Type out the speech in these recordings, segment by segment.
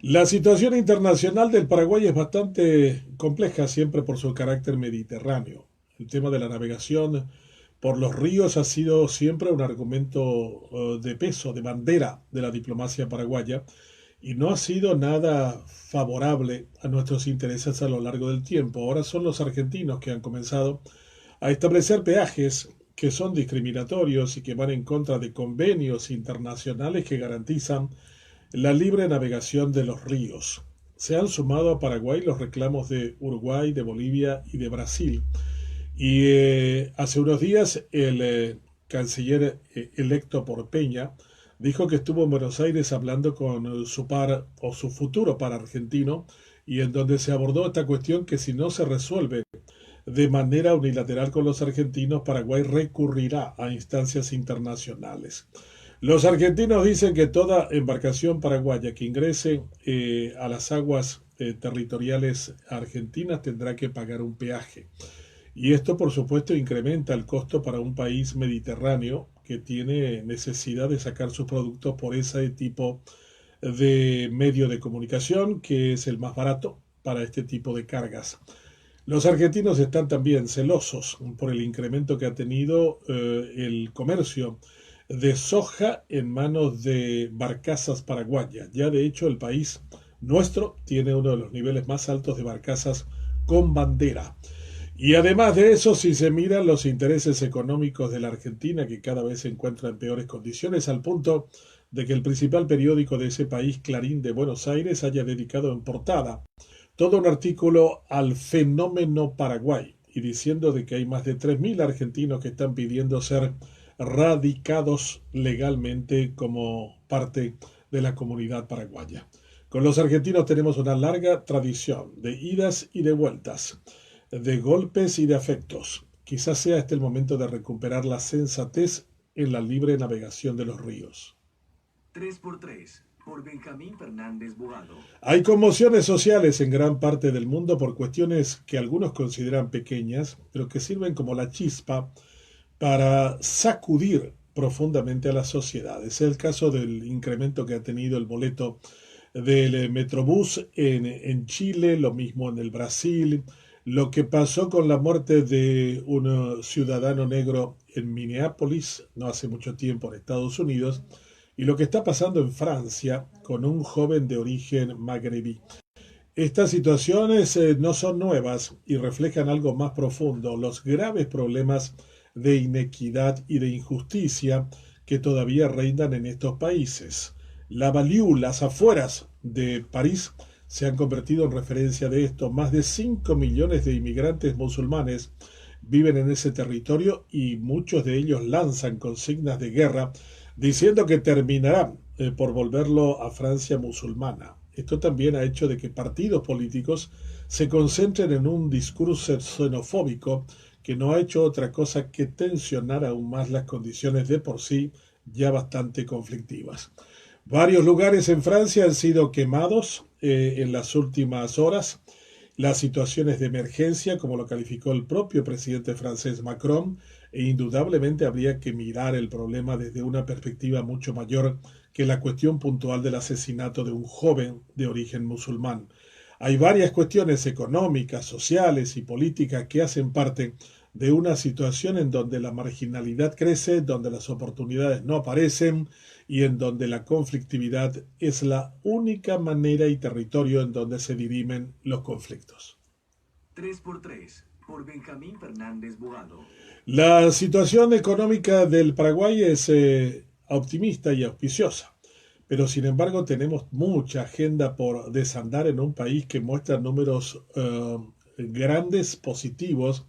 La situación internacional del Paraguay es bastante compleja, siempre por su carácter mediterráneo. El tema de la navegación por los ríos ha sido siempre un argumento de peso, de bandera de la diplomacia paraguaya, y no ha sido nada favorable a nuestros intereses a lo largo del tiempo. Ahora son los argentinos que han comenzado a establecer peajes que son discriminatorios y que van en contra de convenios internacionales que garantizan la libre navegación de los ríos. Se han sumado a Paraguay los reclamos de Uruguay, de Bolivia y de Brasil. Y hace unos días el canciller electo por Peña dijo que estuvo en Buenos Aires hablando con su par o su futuro par argentino y en donde se abordó esta cuestión que si no se resuelve de manera unilateral con los argentinos, Paraguay recurrirá a instancias internacionales. Los argentinos dicen que toda embarcación paraguaya que ingrese a las aguas territoriales argentinas tendrá que pagar un peaje. Y esto, por supuesto, incrementa el costo para un país mediterráneo que tiene necesidad de sacar sus productos por ese tipo de medio de comunicación, que es el más barato para este tipo de cargas. Los argentinos están también celosos por el incremento que ha tenido el comercio de soja en manos de barcazas paraguayas. Ya de hecho el país nuestro tiene uno de los niveles más altos de barcazas con bandera. Y además de eso, si se miran los intereses económicos de la Argentina, que cada vez se encuentra en peores condiciones, al punto de que el principal periódico de ese país, Clarín de Buenos Aires, haya dedicado en portada todo un artículo al fenómeno Paraguay y diciendo de que hay más de 3.000 argentinos que están pidiendo ser radicados legalmente como parte de la comunidad paraguaya. Con los argentinos tenemos una larga tradición de idas y de vueltas, de golpes y de afectos. Quizás sea este el momento de recuperar la sensatez en la libre navegación de los ríos. 3x3 por Benjamín Fernández Bogado. Hay conmociones sociales en gran parte del mundo por cuestiones que algunos consideran pequeñas, pero que sirven como la chispa para sacudir profundamente a la sociedad. Es el caso del incremento que ha tenido el boleto del Metrobús en Chile, lo mismo en el Brasil, lo que pasó con la muerte de un ciudadano negro en Minneapolis no hace mucho tiempo en Estados Unidos, y lo que está pasando en Francia con un joven de origen magrebí. Estas situaciones no son nuevas y reflejan algo más profundo, los graves problemas de inequidad y de injusticia que todavía reinan en estos países. La Banlieue, las afueras de París, se han convertido en referencia de esto. Más de 5 millones de inmigrantes musulmanes viven en ese territorio y muchos de ellos lanzan consignas de guerra diciendo que terminarán por volverlo a Francia musulmana. Esto también ha hecho de que partidos políticos se concentren en un discurso xenofóbico que no ha hecho otra cosa que tensionar aún más las condiciones de por sí ya bastante conflictivas. Varios lugares en Francia han sido quemados en las últimas horas. Las situaciones de emergencia, como lo calificó el propio presidente francés Macron, e indudablemente habría que mirar el problema desde una perspectiva mucho mayor que la cuestión puntual del asesinato de un joven de origen musulmán. Hay varias cuestiones económicas, sociales y políticas que hacen parte de una situación en donde la marginalidad crece, donde las oportunidades no aparecen y en donde la conflictividad es la única manera y territorio en donde se dirimen los conflictos. 3x3 por Benjamín Fernández Bogado. La situación económica del Paraguay es optimista y auspiciosa, pero sin embargo tenemos mucha agenda por desandar en un país que muestra números grandes positivos,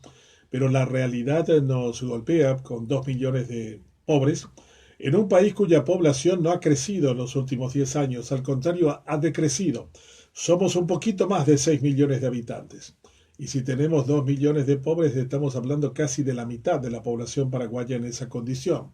pero la realidad nos golpea con 2 millones de pobres, en un país cuya población no ha crecido en los últimos 10 años, al contrario, ha decrecido. Somos un poquito más de 6 millones de habitantes. Y si tenemos 2 millones de pobres, estamos hablando casi de la mitad de la población paraguaya en esa condición.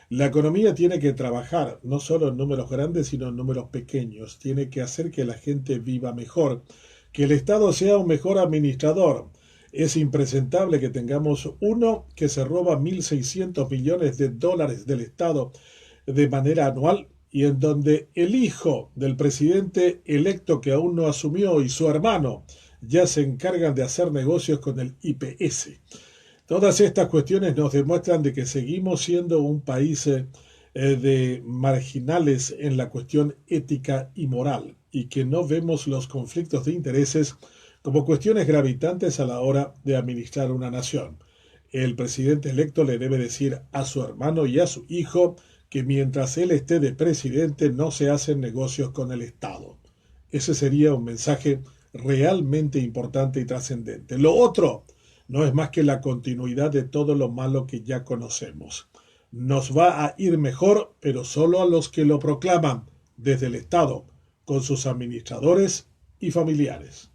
La economía tiene que trabajar no solo en números grandes, sino en números pequeños. Tiene que hacer que la gente viva mejor, que el Estado sea un mejor administrador. Es impresentable que tengamos uno que se roba 1.600 millones de dólares del Estado de manera anual y en donde el hijo del presidente electo que aún no asumió y su hermano ya se encargan de hacer negocios con el IPS. Todas estas cuestiones nos demuestran de que seguimos siendo un país de marginales en la cuestión ética y moral y que no vemos los conflictos de intereses como cuestiones gravitantes a la hora de administrar una nación. El presidente electo le debe decir a su hermano y a su hijo que mientras él esté de presidente no se hacen negocios con el Estado. Ese sería un mensaje realmente importante y trascendente. Lo otro no es más que la continuidad de todo lo malo que ya conocemos. Nos va a ir mejor, pero solo a los que lo proclaman desde el Estado, con sus administradores y familiares.